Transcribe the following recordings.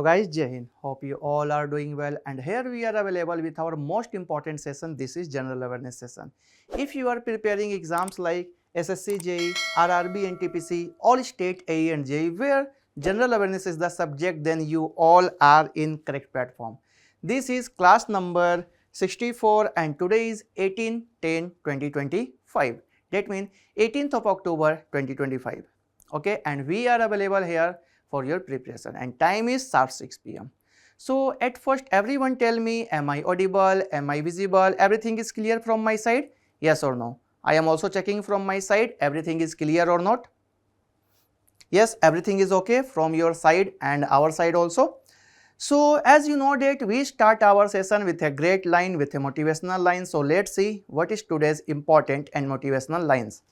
guys, Jai Hind. Hope you all are doing well, and here we are available with our most important session. This is general awareness session. If you are preparing exams like SSC, JEE, RRB, NTPC, all state AE and JEE where general awareness is the subject, then you all are in correct platform. This is class number 64 and today is 18/10/2025. That means 18th of October 2025. Okay, and we are available here for your preparation and time is sharp 6 p.m. So at first everyone tell me, am I audible, am I visible, everything is clear from my side, yes or no? I am also checking from my side, everything is clear or not? Yes, everything is okay from your side and our side also. So as you know that we start our session with a great line, with a motivational line. So let's see what is today's important and motivational lines.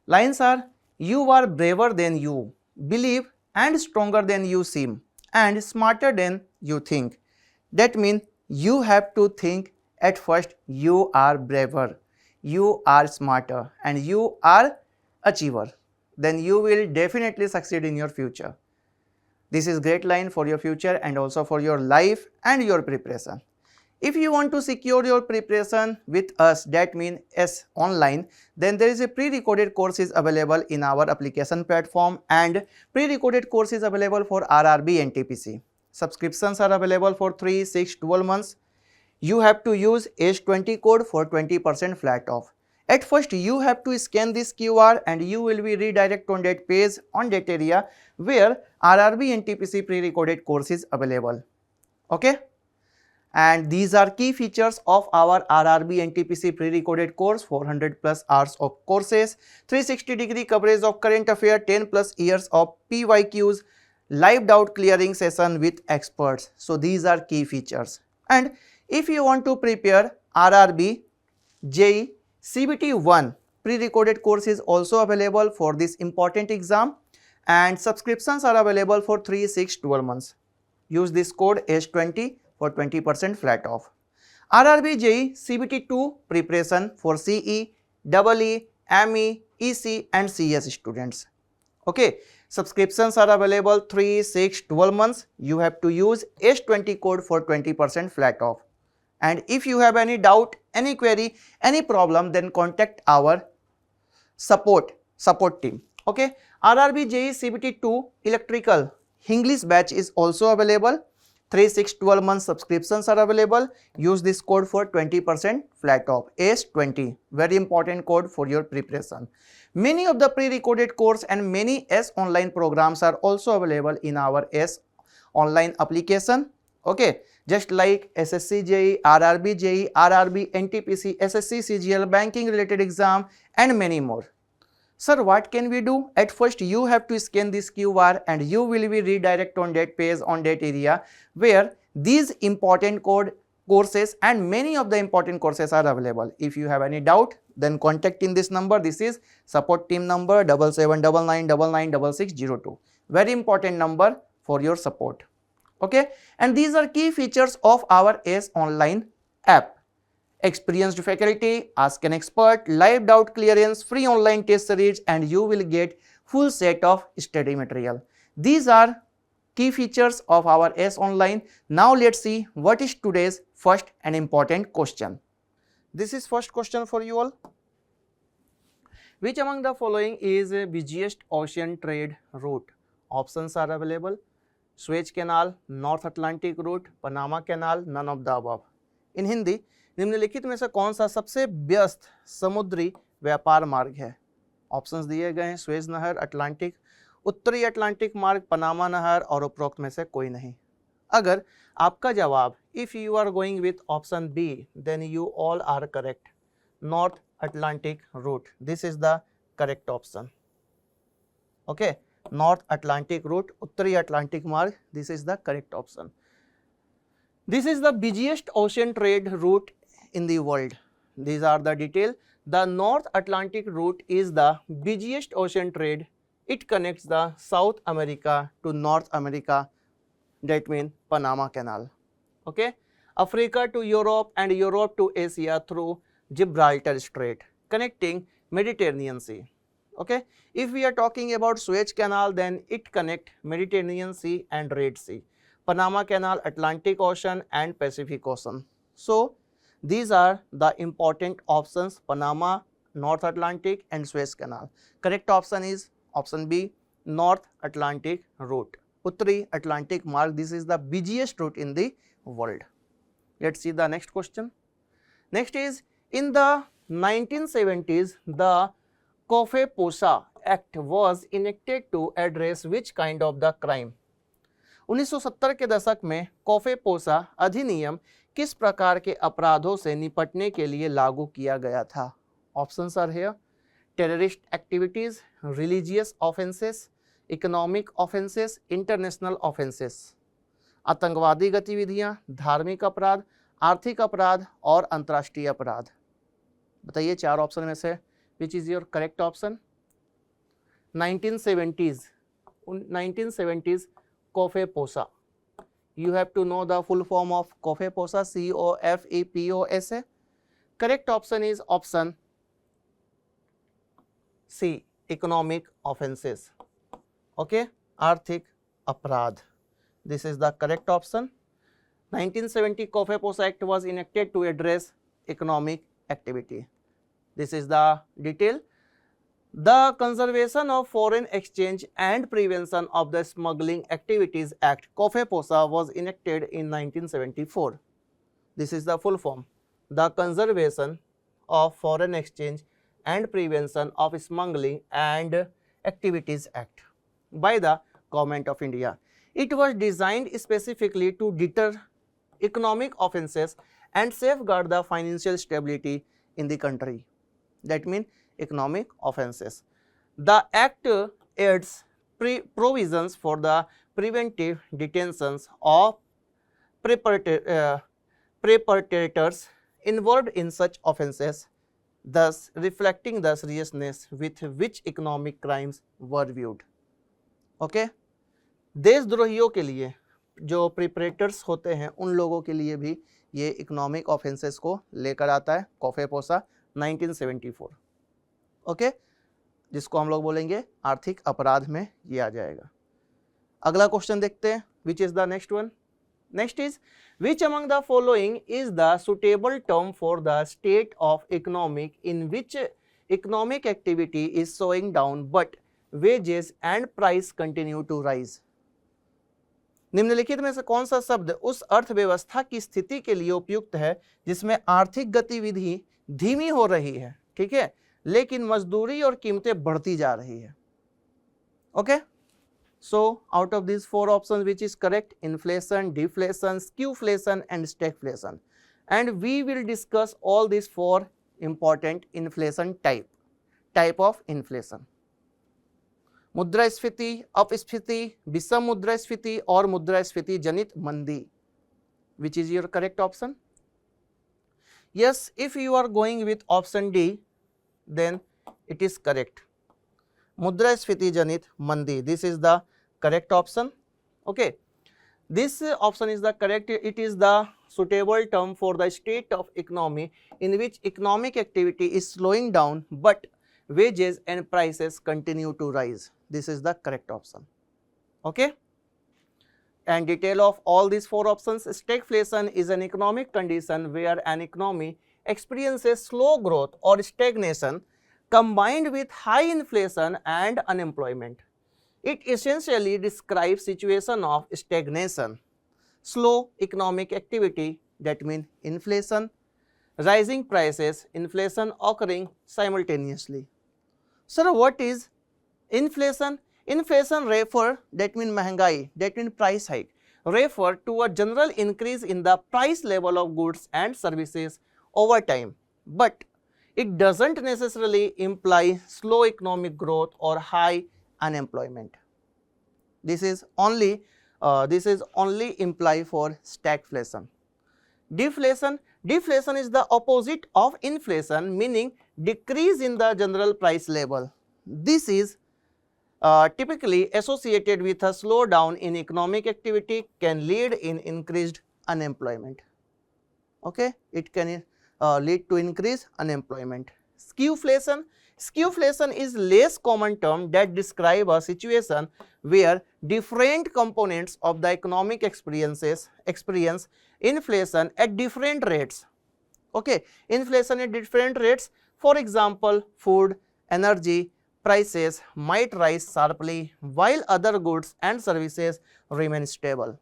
Lines are: you are braver than you believe and stronger than you seem and smarter than you think. That means you have to think at first you are braver, you are smarter and you are achiever. Then you will definitely succeed in your future. This is great line for your future and also for your life and your preparation. If you want to secure your preparation with us, that means as online, then there is a pre-recorded course is available in our application platform, and pre-recorded course is available for RRB and TPC. Subscriptions are available for 3, 6, 12 months. You have to use H20 code for 20% flat off. At first you have to scan this QR and you will be redirected on that page, on that area where RRB and TPC pre-recorded course is available. Okay? And these are key features of our RRB and TPC pre-recorded course: 400 plus hours of courses, 360-degree coverage of current affair, 10 plus years of PYQs, live doubt clearing session with experts. So these are key features. And if you want to prepare RRB, JEE, CBT1 pre-recorded course is also available for this important exam, and subscriptions are available for 3, 6, 12 months. Use this code H20 for 20% flat off. RRB, JEE, CBT2 preparation for CE, EE, ME, EC and CS students. Okay, subscriptions are available 3, 6, 12 months. You have to use H20 code for 20% flat off. And if you have any doubt, any query, any problem, then contact our support team. Okay, RRB, JEE, CBT2 electrical English batch is also available. 3, 6, 12 months subscriptions are available. Use this code for 20% flat off, S20. Very important code for your preparation. Many of the pre-recorded course and many S online programs are also available in our S online application. Okay, just like SSC JEE, RRB JEE, RRB NTPC, SSC CGL, banking related exam and many more. Sir, what can we do? At first you have to scan this QR and you will be redirected on that page, on that area where these important courses and many of the important courses are available. If you have any doubt, then contact in this number. This is support team number 7799996602. Very important number for your support. Okay, and these are key features of our S online app: experienced faculty, ask an expert, live doubt clearance, free online test series, and you will get full set of study material. These are key features of our S online. Now let's see what is today's first and important question. This is first question for you all. Which among the following is a busiest ocean trade route? Options are available: Suez Canal, North Atlantic route, Panama Canal, none of the above. In Hindi, निम्नलिखित में से कौन सा सबसे व्यस्त समुद्री व्यापार मार्ग है? ऑप्शंस दिए गए हैं: सुएज नहर, अटलांटिक, उत्तरी अटलांटिक मार्ग, पनामा नहर और उपरोक्त में से कोई नहीं. अगर आपका जवाब if you are going with option B, then you all are correct. North Atlantic route, this is the correct option. Okay, North Atlantic route, उत्तरी अटलांटिक मार्ग, this is the correct option. This is the busiest ocean trade route in the world. These are the details. The North Atlantic route is the busiest ocean trade. It connects the South America to North America. That means Panama Canal. Okay. Africa to Europe and Europe to Asia through Gibraltar Strait, connecting Mediterranean Sea. Okay. If we are talking about Suez Canal, then it connects Mediterranean Sea and Red Sea. Panama Canal, Atlantic Ocean and Pacific Ocean. So these are the important options: Panama, North Atlantic and Suez Canal. Correct option is option B, North Atlantic route. Uttari Atlantic Marg, this is the busiest route in the world. Let's see the next question. Next is, in the 1970s, the COFEPOSA Act was enacted to address which kind of the crime? 1970 के दशक में COFEPOSA अधिनियम किस प्रकार के अपराधों से निपटने के लिए लागू किया गया था? Options are here: terrorist activities, religious offences, economic offences, international offences. आतंकवादी गतिविधियां, धार्मिक अपराध, आर्थिक अपराध और अंतर्राष्ट्रीय अपराध। बताइए चार ऑप्शन में से विच is your correct option? 1970s COFEPOSA. You have to know the full form of COFEPOSA, COFEPOSA. Correct option is option C, economic offenses. Okay, आर्थिक अपराध. This is the correct option. 1970 COFEPOSA Act was enacted to address economic activity. This is the detail. The Conservation of Foreign Exchange and Prevention of the Smuggling Activities Act, COFEPOSA, was enacted in 1974. This is the full form: the Conservation of Foreign Exchange and Prevention of Smuggling and Activities Act by the Government of India. It was designed specifically to deter economic offenses and safeguard the financial stability in the country. That means economic offenses. The Act adds provisions for the preventive detentions of perpetrators involved in such offenses, thus reflecting the seriousness with which economic crimes were viewed. Okay? देशद्रोहियों के लिए जो perpetrators होते हैं उन लोगों के लिए भी ये इकोनॉमिक ऑफेंसेस को लेकर आता है COFEPOSA 1974. ओके, जिसको हम लोग बोलेंगे आर्थिक अपराध में ये आ जाएगा. अगला क्वेश्चन देखते हैं, which is the next one. Next is, which among the following is the suitable term for the state of economic in which economic activity is slowing down but wages and price continue to rise. निम्नलिखित में से कौन सा शब्द उस अर्थव्यवस्था की स्थिति के लिए उपयुक्त है जिसमें आर्थिक गतिविधि धीमी हो रही है, ठीक है, लेकिन मजदूरी और कीमतें बढ़ती जा रही है. Okay, so out of this four options which is correct? Inflation, deflation, skewflation and stagflation. And we will discuss all this four important inflation type of inflation. मुद्रास्फीति, अपस्फीति, विषम मुद्रास्फीति और मुद्रास्फीति जनित मंदी. Which is your correct option? Yes, if you are going with option D then it is correct. Mudrasfiti janit mandi, this is the correct option. Okay, this option is the correct. It is the suitable term for the state of economy in which economic activity is slowing down but wages and prices continue to rise. This is the correct option. Okay, and detail of all these four options. Stagflation is an economic condition where an economy experiences slow growth or stagnation combined with high inflation and unemployment. It essentially describes situation of stagnation, slow economic activity, that means inflation, rising prices, inflation occurring simultaneously. Sir, what is inflation? Inflation refer, that means महंगाई, that means price hike, refer to a general increase in the price level of goods and services over time, but it doesn't necessarily imply slow economic growth or high unemployment. This is only imply for stagflation. Deflation is the opposite of inflation, meaning decrease in the general price level. This is typically associated with a slowdown in economic activity, can lead in increased unemployment. Okay, it can lead to increased unemployment. Skewflation. Skewflation is less common term that describe a situation where different components of the economic experience inflation at different rates. Okay, inflation at different rates. For example, food, energy prices might rise sharply while other goods and services remain stable.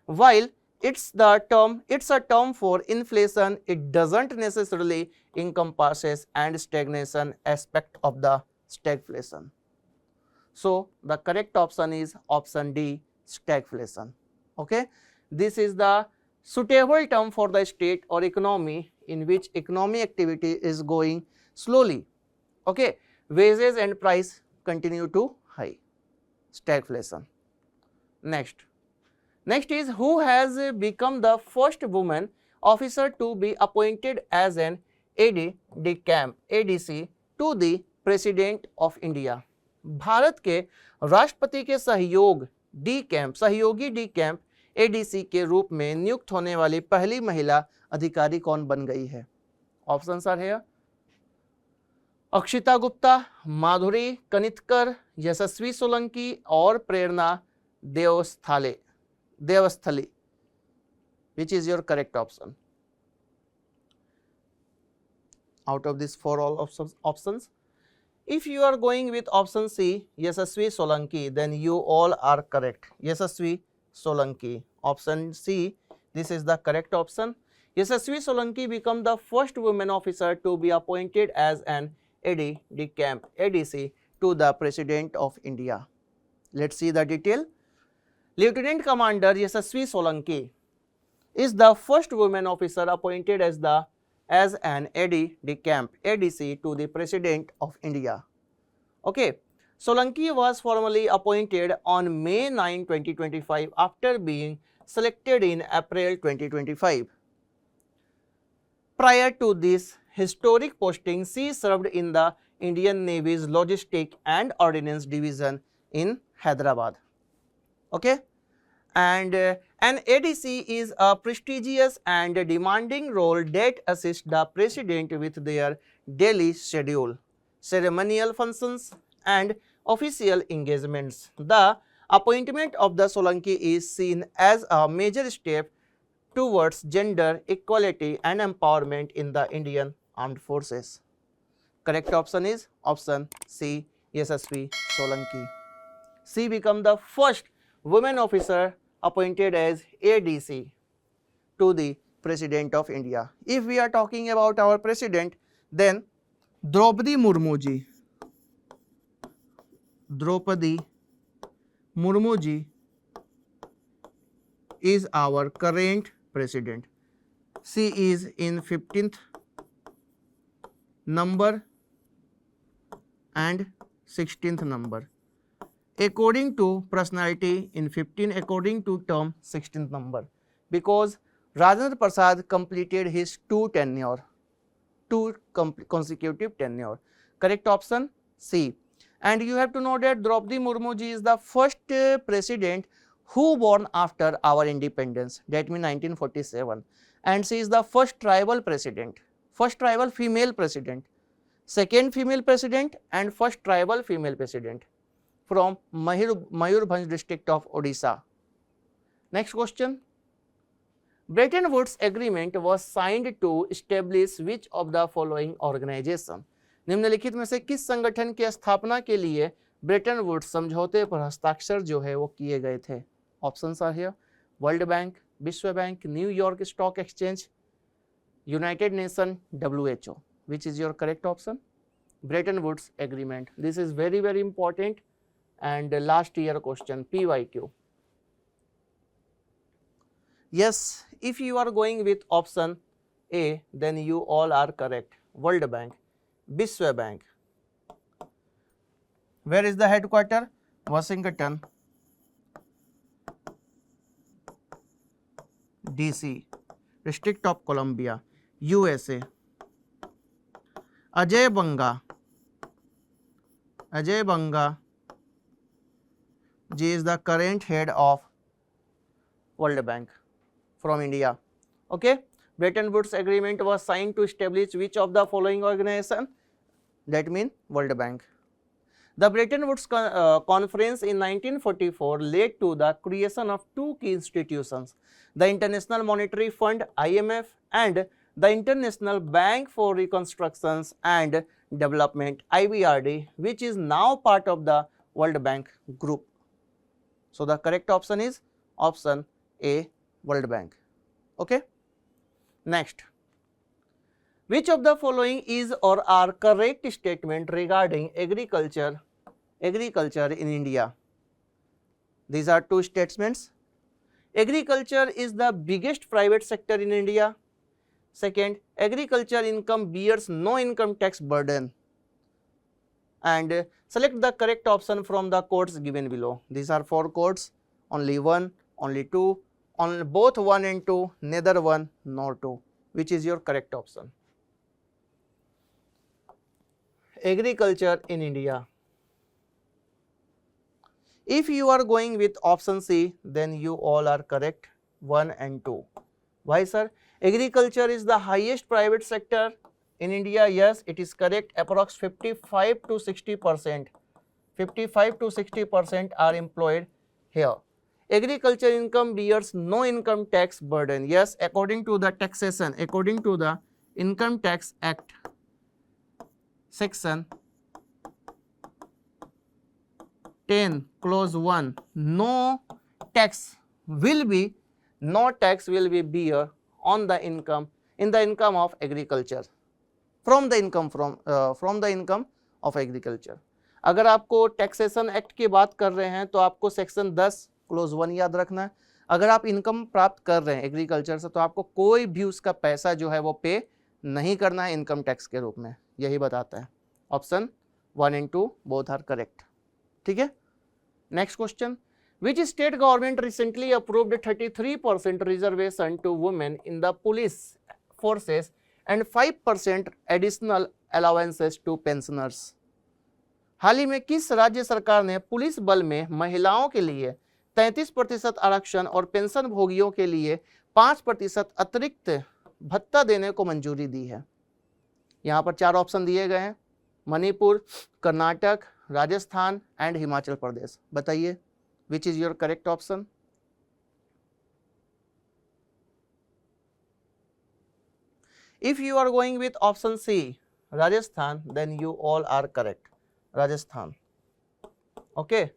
While it's a term for inflation, it doesn't necessarily encompasses and stagnation aspect of the stagflation. So the correct option is option D, stagflation. Okay, this is the suitable term for the state or economy in which economic activity is going slowly. Okay, wages and price continue to high. Stagflation. Next is who has become the first woman officer to be appointed as an AD de camp ADC to the President of India. Bharat के राष्ट्रपति के सहयोगी D camp ADC के रूप में नियुक्त होने वाली पहली महिला अधिकारी कौन बन गई है? Options are here: Akshita Gupta, Madhuri Kanitkar, Yashasvi Solanki और Prerna Devasthali. Which is your correct option? Out of these four all options, if you are going with option C, Yashasvi Solanki, then you all are correct. Yashasvi Solanki, option C, this is the correct option. Yashasvi Solanki became the first woman officer to be appointed as an AD de camp ADC to the President of India. Let's see the detail. Lieutenant Commander Yashasvi Solanki is the first woman officer appointed as an AD de camp ADC to the President of India. Okay, Solanki was formally appointed on May 9, 2025 after being selected in April 2025. Prior to this historic posting, she served in the Indian Navy's Logistic and Ordnance Division in Hyderabad. Okay, and an ADC is a prestigious and demanding role that assists the President with their daily schedule, ceremonial functions and official engagements. The appointment of the Solanki is seen as a major step towards gender equality and empowerment in the Indian Armed Forces. Correct option is option C, Yashasvi Solanki. She became the first woman officer appointed as ADC to the President of India. If we are talking about our President, then Draupadi Murmu ji is our current President. She is in 15th number and 16th number. According to personality in 15, according to term 16th number, because Rajendra Prasad completed his two consecutive tenure. Correct option C. And you have to know that Draupadi Murmu ji is the first president who born after our independence, that means 1947, and she is the first tribal president, first tribal female president, second female president and first tribal female president from Mayurbhanj district of Odisha. Next question. Bretton Woods Agreement was signed to establish which of the following organization? निम्नलिखित में से किस संगठन की स्थापना के लिए Bretton Woods समझौते पर हस्ताक्षर जो है वो किए गए थे? Options are here: World Bank, विश्व bank, New York Stock Exchange, United Nation, WHO. Which is your correct option? Bretton Woods Agreement. This is very important and last year question, PYQ. Yes, if you are going with option A, then you all are correct. World Bank, Vishwa Bank. Where is the headquarter? Washington, DC, District of Columbia, USA. Ajay Banga ji is the current head of World Bank from India. Okay, Bretton Woods Agreement was signed to establish which of the following organization? That means World Bank. The Bretton Woods Conference in 1944 led to the creation of two key institutions, the International Monetary Fund IMF and the International Bank for Reconstruction and Development IBRD, which is now part of the World Bank group. So the correct option is option A, World Bank. Okay. Next, which of the following is or are correct statement regarding agriculture in India? These are two statements. Agriculture is the biggest private sector in India. Second, agriculture income bears no income tax burden. And select the correct option from the codes given below. These are 4 codes, only 1, only 2, on both 1 and 2, neither 1 nor 2. Which is your correct option? Agriculture in India. If you are going with option C, then you all are correct, 1 and 2. Why, sir? Agriculture is the highest private sector in India. Yes, it is correct. Approx 55 to 60%. 55 to 60% are employed here. Agriculture income bears no income tax burden. Yes, according to the taxation, according to the Income Tax Act, section 10 clause 1, no tax will be bear on the income, in the income of agriculture, from the income of agriculture. अगर आपको taxation act की बात कर रहे हैं तो आपको section 10 close 1 याद रखना है. अगर आप इनकम प्राप्त कर रहे हैं एग्रीकल्चर से तो आपको कोई भी उसका पैसा जो है वो पे नहीं करना है इनकम टैक्स के रूप में, यही बताता है. Option 1 and 2 both are correct. ठीक है. Next question, which state government recently approved 33% reservation to women in the police forces and 5% additional allowances to pensioners? हाल ही में किस राज्य सरकार ने पुलिस बल में महिलाओं के लिए 33% आरक्षण और पेंशन भोगियों के लिए 5% अतिरिक्त भत्ता देने को मंजूरी दी है? यहाँ पर 4 ऑप्शन दिए गए हैं, मणिपुर, कर्नाटक, राजस्थान एंड हिमाचल प्रदेश. बताइए which is your correct option? If you are going with option C, Rajasthan, then you all are correct. Rajasthan. Okay.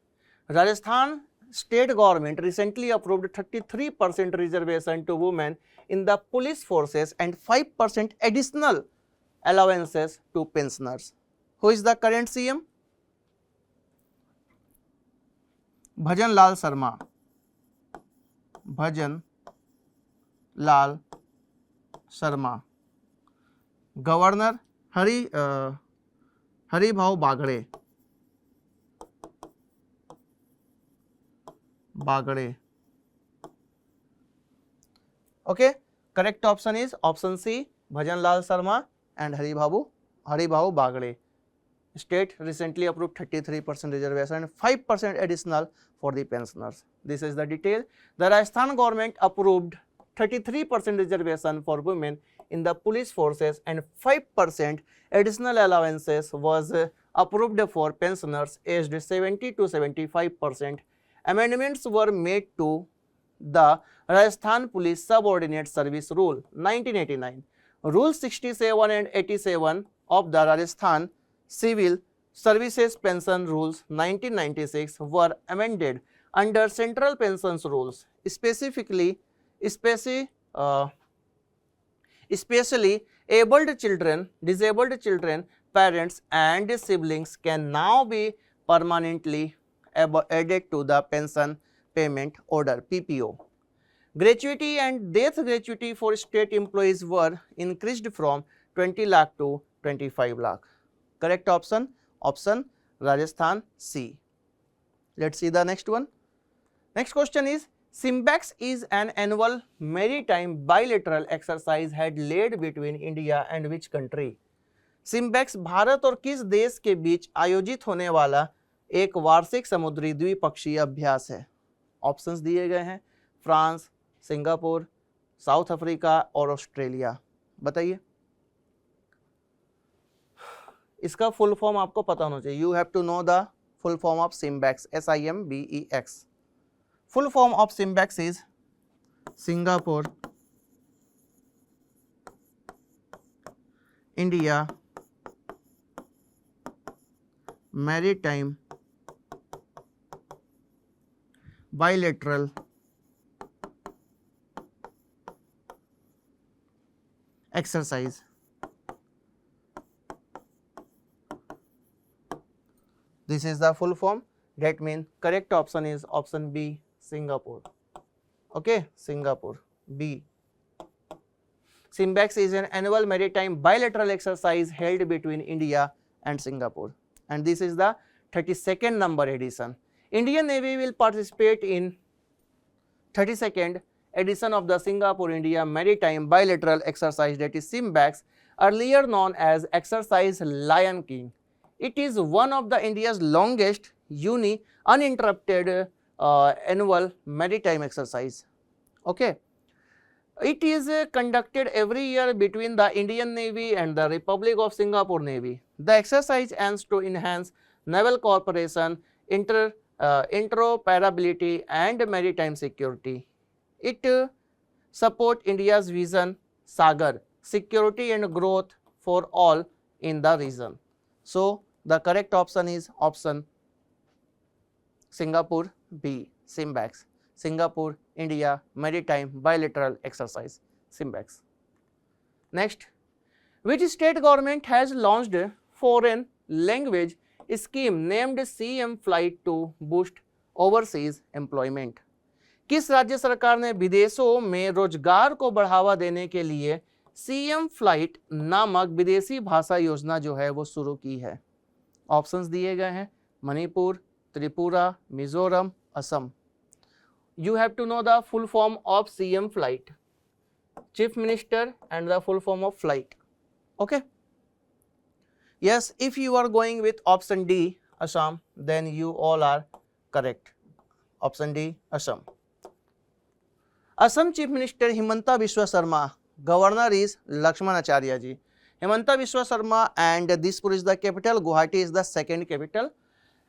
Rajasthan state government recently approved 33% reservation to women in the police forces and 5% additional allowances to pensioners. Who is the current CM? Bhajan Lal Sharma. Bhajan Lal Sharma. Governor Haribhau Bagde. Okay, correct option is option C, Bhajan Lal Sharma and Haribabu Bagre. State recently approved 33% reservation and 5% additional for the pensioners. This is the detail. The Rajasthan government approved 33% reservation for women in the police forces and 5% additional allowances was approved for pensioners aged 70 to 75%. Amendments were made to the Rajasthan Police Subordinate Service Rule 1989. Rule 67 and 87 of the Rajasthan Civil Services Pension Rules 1996 were amended under Central Pensions Rules. Especially disabled children, parents and siblings can now be permanently added to the pension payment order PPO. Gratuity and death gratuity for state employees were increased from 20 lakh to 25 lakh. Correct option, option Rajasthan C. Let's see the next one. Next question is, SIMBEX is an annual maritime bilateral exercise had led between India and which country? SIMBEX Bharat और किस देश के बीच आयोजित होने वाला एक वार्षिक समुद्री द्विपक्षीय अभ्यास है? ऑप्शंस दिए गए हैं, फ्रांस, सिंगापुर, साउथ अफ्रीका और ऑस्ट्रेलिया? बताइए, इसका फुल फॉर्म आपको पता होना चाहिए. You have to know the full form of SIMBEX. SIMBEX. Full form of SIMBEX is Singapore India maritime bilateral exercise. This is the full form. That means correct option is option B, Singapore. Okay, Singapore. B. SIMBEX is an annual maritime bilateral exercise held between India and Singapore, and this is the 32nd number edition. Indian Navy will participate in 32nd edition of the Singapore-India Maritime Bilateral Exercise, that is SIMBEX, earlier known as Exercise Lion King. It is one of the India's longest uninterrupted annual maritime exercise. Okay. It is conducted every year between the Indian Navy and the Republic of Singapore Navy. The exercise aims to enhance naval cooperation, interoperability and maritime security. It supports India's vision, Sagar, security and growth for all in the region. So, the correct option is option Singapore B, SIMBEX. Singapore India Maritime Bilateral Exercise, SIMBEX. Next, which state government has launched foreign language scheme named CM Flight to boost overseas employment? किस राज्य सरकार ने विदेशों में रोजगार को बढ़ावा देने के लिए CM Flight नामक विदेशी भाषा योजना जो है वो शुरू की है? ऑप्शंस दिए गए हैं, Manipur, Tripura, Mizoram, Assam. You have to know the full form of CM Flight, Chief Minister, and the full form of flight. Okay. Yes, if you are going with option D, Assam, then you all are correct. Option D, Assam. Assam Chief Minister Himanta Biswa Sarma, Governor is Lakshman Acharya ji. Himanta Biswa Sarma, and Dispur is the capital, Guwahati is the second capital.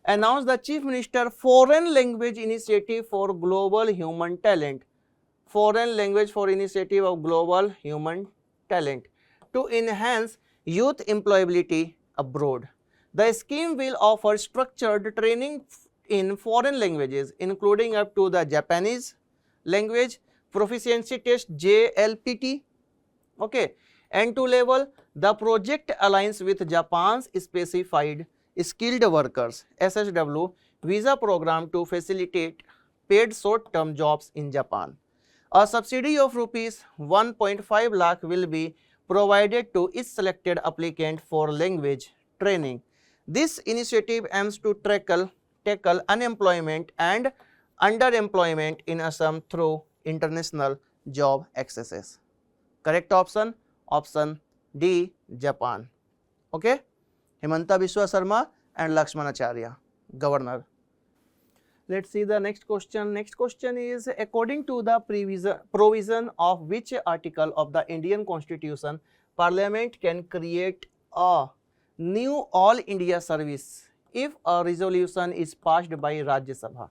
Announced the Chief Minister Foreign Language Initiative for Global Human Talent. Foreign Language for Initiative of Global Human Talent to enhance youth employability abroad. The scheme will offer structured training in foreign languages, including up to the Japanese language, proficiency test JLPT. Okay, N2 level. The project aligns with Japan's specified skilled workers SSW visa program to facilitate paid short-term jobs in Japan. A subsidy of rupees 1.5 lakh will be provided to each selected applicant for language training. This initiative aims to tackle unemployment and underemployment in Assam through international job accesses. Correct option, option D, Japan. Okay. Himanta Biswa Sarma and Lakshman Acharya, Governor. Let's see the next question. Next question is, according to the provision of which article of the Indian Constitution, Parliament can create a new All India Service if a resolution is passed by Rajya Sabha?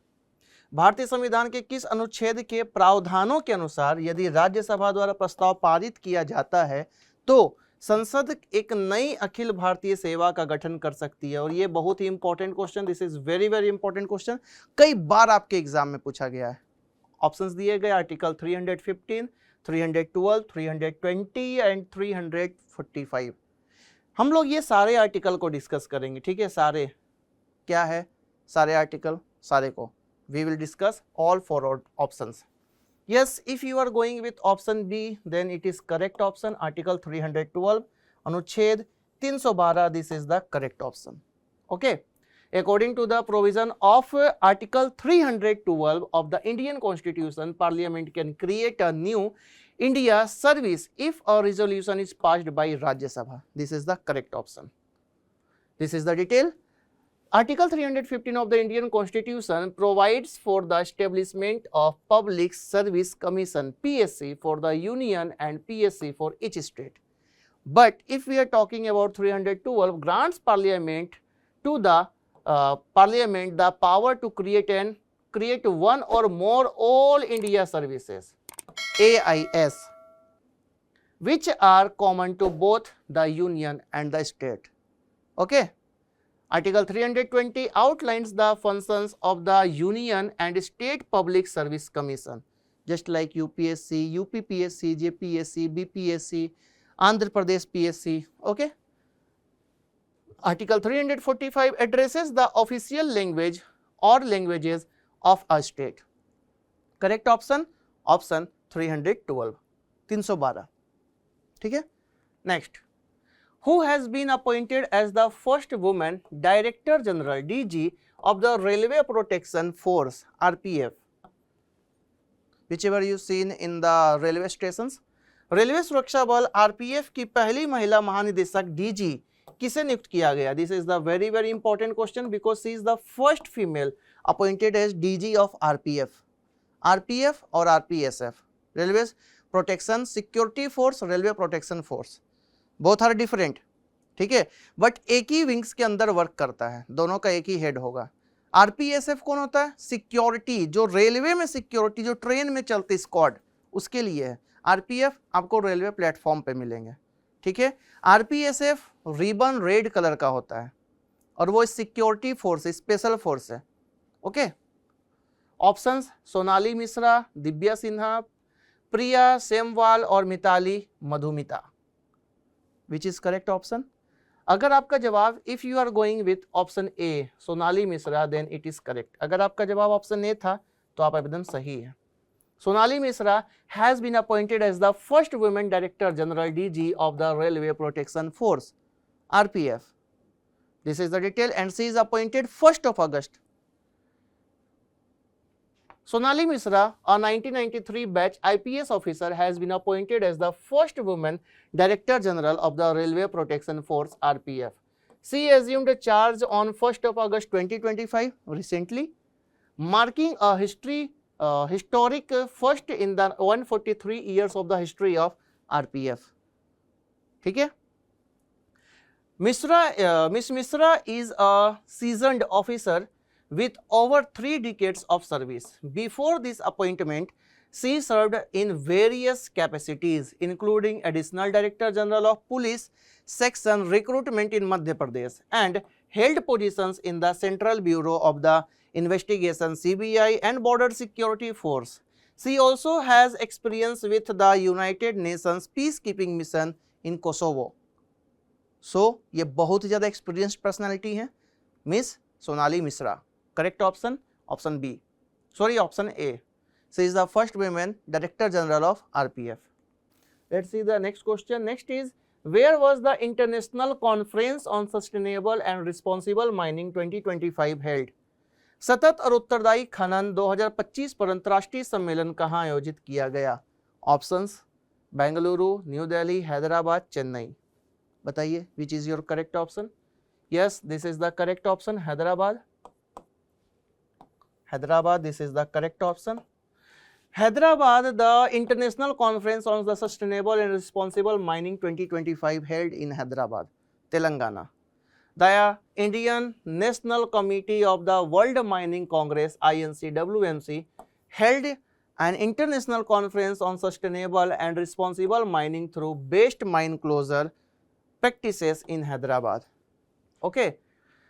भारतीय संविधान के किस अनुच्छेद के प्रावधानों के अनुसार यदि राज्यसभा द्वारा प्रस्ताव पारित किया जाता है तो संसद एक नई अखिल भारतीय सेवा का गठन कर सकती है? और ये बहुत ही important question, this is very very important question, कई बार आपके एग्जाम में पूछा गया है. ऑप्शंस दिए गए आर्टिकल 315, 312, 320 एंड 345. हम लोग ये सारे आर्टिकल को डिस्कस करेंगे. ठीक है, सारे क्या है, सारे आर्टिकल, सारे को we will discuss all four options. Yes, if you are going with option B, then it is correct option. Article 312, Anuchhed 312, this is the correct option. Okay. According to the provision of Article 312 of the Indian Constitution, Parliament can create a new India service if a resolution is passed by Rajya Sabha. This is the correct option. This is the detail. Article 315 of the Indian Constitution provides for the establishment of Public Service Commission (PSC) for the Union and PSC for each state. But if we are talking about 312, grants Parliament to the Parliament the power to create one or more All India Services (AIS), which are common to both the Union and the state. Okay. Article 320 outlines the functions of the Union and State Public Service Commission, just like UPSC, UPPSC, JPSC, BPSC, Andhra Pradesh PSC. Okay. Article 345 addresses the official language or languages of a state. Correct option? Option 312. 312. ठीक है. Next. Who has been appointed as the first woman Director General (DG) of the Railway Protection Force (RPF), whichever you seen in the railway stations. Railway सुरक्षा बल RPF की पहली महिला महानिदेशक DG किसे नियुक्त किया गया? This is the very important question because she is the first female appointed as DG of RPF. RPF और RPSF, Railway Protection Security Force, Railway Protection Force, both are different. ठीक है, बट एक ही wings के अंदर work करता है, दोनों का एक ही हेड होगा. आरपीएसएफ कौन होता है? सिक्योरिटी, जो रेलवे में सिक्योरिटी, जो ट्रेन में चलती स्क्वाड, उसके लिए है. आरपीएफ आपको रेलवे प्लेटफॉर्म पे मिलेंगे. ठीक है, आरपीएसएफ रिबन रेड कलर का होता है और वो सिक्योरिटी फोर्स, स्पेशल फोर्स है. ओके. ऑप्शंस सोनाली मिश्रा, दिव्या सिन्हा, प्रिया सेमवाल और Mitali Madhumita. Which is correct option? अगर आपका जवाब if you are going with option A Sonali Mishra then it is correct. अगर आपका जवाब ऑप्शन A था तो आप एकदम सही है. Sonali Mishra has been appointed as the first women Director General (DG) of the Railway Protection Force (RPF). This is the detail and she is appointed 1st of August. Sonali Mishra, a 1993 batch IPS officer, has been appointed as the first woman Director General of the Railway Protection Force (RPF). She assumed charge on 1st of August 2025 recently, marking a historic first in the 143 years of the history of RPF. ठीक है. Miss Mishra is a seasoned officer with over 3 decades of service. Before this appointment, she served in various capacities, including Additional Director General of Police Section Recruitment in Madhya Pradesh and held positions in the Central Bureau of the Investigation (CBI) and Border Security Force. She also has experience with the United Nations Peacekeeping Mission in Kosovo. So, ये बहुत ज़्यादा experienced personality है, Miss Sonali Mishra. Correct option? Option B. Sorry, option A. She is the first woman Director General of RPF. Let's see the next question. Next is, where was the International Conference on Sustainable and Responsible Mining 2025 held? सतत और उत्तरदायी खनन 2025 पर अंतर्राष्ट्रीय सम्मेलन कहाँ आयोजित किया गया? Options Bengaluru, new Delhi, Hyderabad, Chennai. बताइए, which is your correct option? Yes, this is the correct option, Hyderabad. Hyderabad, this is the correct option. Hyderabad, the International Conference on the Sustainable and Responsible Mining 2025 held in Hyderabad, Telangana. The Indian National Committee of the World Mining Congress (INCWMC) held an international conference on sustainable and responsible mining through best mine closure practices in Hyderabad. Okay.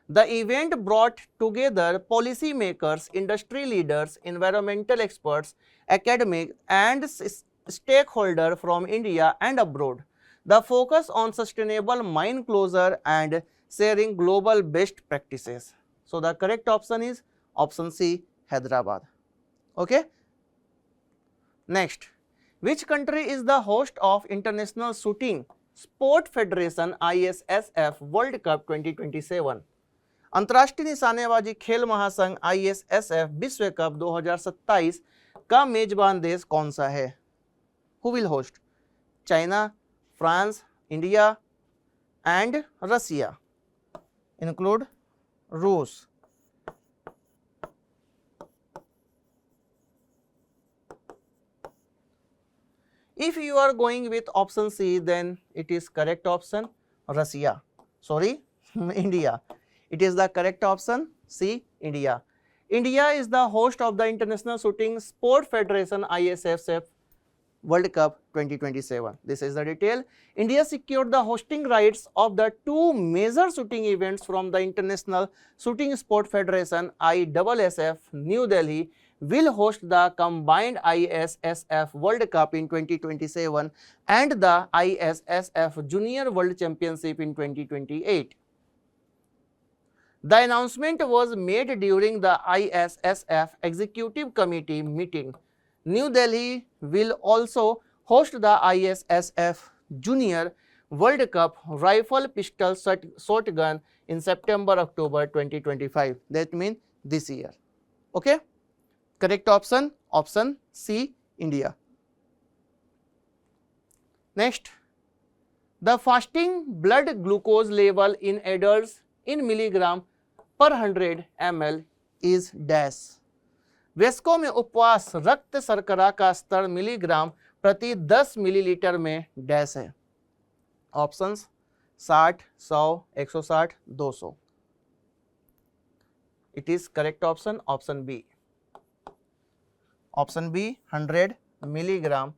The event brought together policy makers, industry leaders, environmental experts, academics, and stakeholders from India and abroad. The focus on sustainable mine closure and sharing global best practices. So, the correct option is option C, Hyderabad. Okay. Next, which country is the host of International Shooting Sport Federation (ISSF) World Cup 2027? अंतर्राष्ट्रीय निशानेबाजी खेल महासंघ ISSF विश्व cup 2027 का मेजबान देश कौन सा है? Who will host? China, France, India and Russia. Include रूस। If you are going with option C, then it is correct option Russia. Sorry, India. It is the correct option C, India. India is the host of the International Shooting Sport Federation ISSF World Cup 2027. This is the detail. India secured the hosting rights of the two major shooting events from the International Shooting Sport Federation ISSF. New Delhi will host the combined ISSF World Cup in 2027 and the ISSF Junior World Championship in 2028. The announcement was made during the ISSF Executive Committee meeting. New Delhi will also host the ISSF Junior World Cup Rifle Pistol Shotgun in September-October 2025. That means this year. Okay? Correct option, option C, India. Next, the fasting blood glucose level in adults in milligram per 100 ml is dash. वयस्कों में उपवास रक्त शर्करा का स्तर milligram प्रति 10 millilitre में dash है। Options 60, 100, 160, 200. It is correct option, option B. Option B, 100 milligram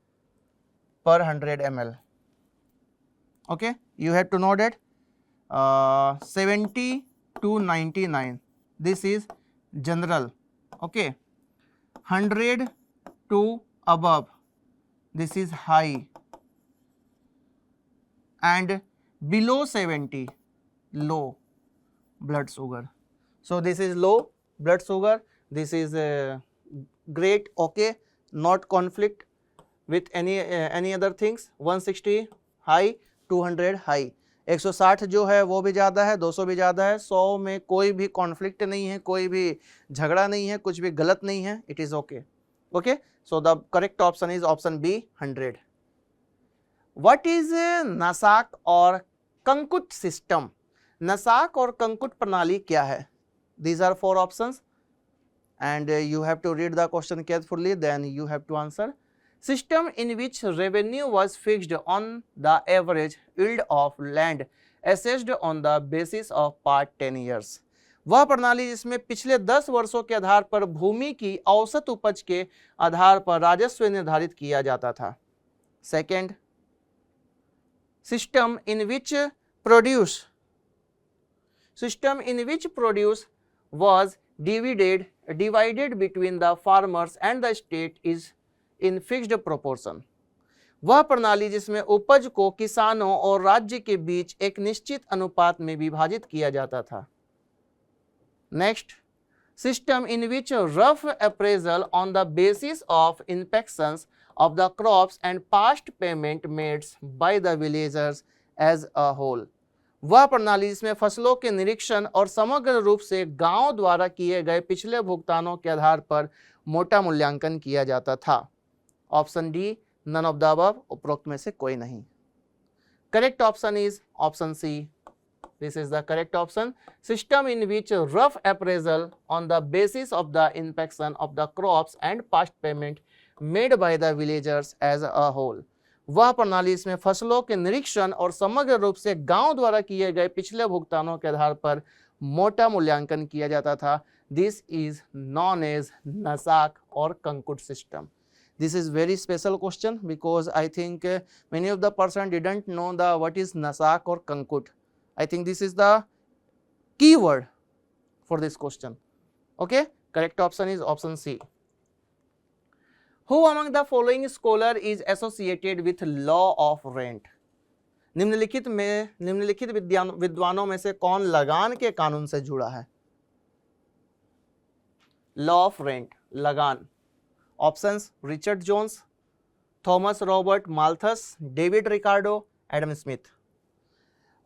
per 100 ml. Okay, you have to know that 70 to 99. This is general. Okay. 100 to above, this is high, and below 70, low blood sugar. So this is low blood sugar, this is great, okay, not conflict with any other things. 160 high, 200 high. 160 जो है वो भी ज़्यादा है, 200 भी ज़्यादा है, 100 में कोई भी कॉन्फ्लिक्ट नहीं है, कोई भी झगड़ा नहीं है, कुछ भी गलत नहीं है, it is okay. Okay, so the correct option is option B 100. What is Nasaq और कंकुट सिस्टम? नसाक और कंकुट प्रणाली क्या है? These are 4 options and you have to read the question carefully, then you have to answer. System in which revenue was fixed on the average yield of land assessed on the basis of past 10 years. वह प्रणाली जिसमें पिछले 10 वर्षों के आधार पर भूमि की औसत उपज के आधार पर राजस्व निर्धारित किया जाता था. Second, system in which produce was divided between the farmers and the state is in fixed proportion. वह प्रणाली जिसमें उपज को किसानों और राज्य के बीच एक निश्चित अनुपात में विभाजित किया जाता था. Next, system in which rough appraisal on the basis of inspections of the crops and past payment mades by the villagers as a whole. वह प्रणाली जिसमें फसलों के निरीक्षण और समग्र रूप से गांव द्वारा किए गए पिछले भुगतानों के आधार पर मोटा मूल्यांकन किया जाता था. Option D, none of the above, उपरोक्त में से कोई नहीं. Correct option is option C. This is the correct option. System in which rough appraisal on the basis of the inspection of the crops and past payment made by the villagers as a whole. वह प्रणाली इसमें फसलों के निरीक्षण और समग्र रूप से गांव द्वारा किए गए पिछले भुगतानों के आधार पर मोटा मूल्यांकन किया जाता था. This is known as Nasaq और Kankut system. This is very special question because I think many of the person didn't know the what is Nasaq और Kankut. I think this is the key word for this question. Okay, correct option is option C. Who among the following scholar is associated with law of rent? निम्नलिखित विद्वानों में से कौन लगान के कानून से जुड़ा है? लॉ ऑफ रेंट, लगान. Options Richard Jones, Thomas Robert Malthus, David Ricardo, Adam Smith.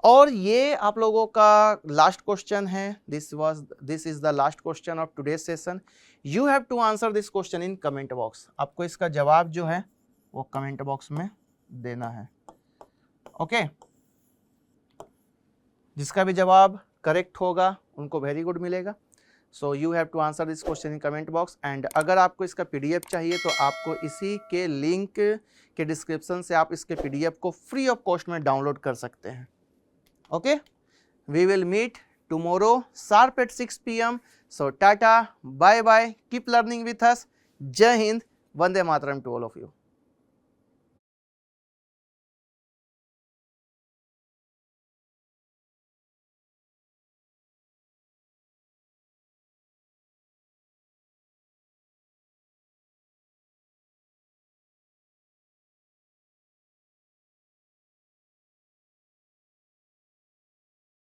और ये आप लोगों का लास्ट क्वेश्चन है. This is the last question of today's session. You have to answer this question in comment box. आपको इसका जवाब जो है वो कमेंट बॉक्स में देना है. ओके, जिसका भी जवाब करेक्ट होगा उनको वेरी गुड मिलेगा। So you have to answer this question in comment box. And अगर आपको इसका PDF चाहिए तो आपको इसी के लिंक के डिस्क्रिप्शन से आप इसके PDF को फ्री ऑफ कॉस्ट में डाउनलोड कर सकते हैं। Okay, we will meet tomorrow sharp at 6 PM. So tata, bye bye, keep learning with us. Jai Hind, Vande Mataram to all of you.